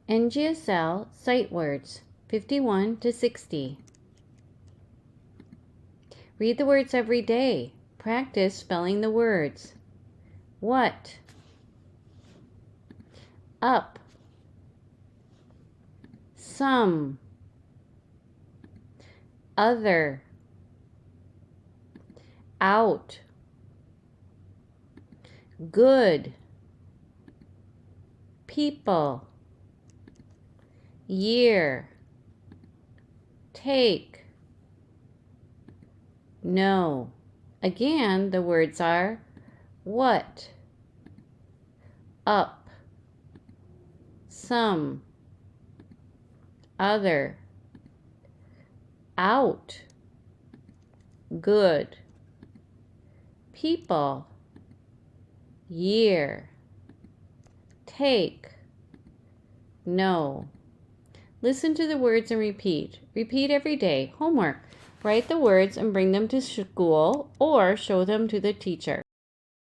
Ngsl sight words 51 to 60. Read the words every day. Practice spelling the words. What? Up. Some. Other. Out. Good. People. Year. Take. No. Again, the words are what, up, some, other, out, good, people, year, take, no. Listen to the words and repeat. Repeat every day. Homework. Write the words and bring them to school or show them to the teacher.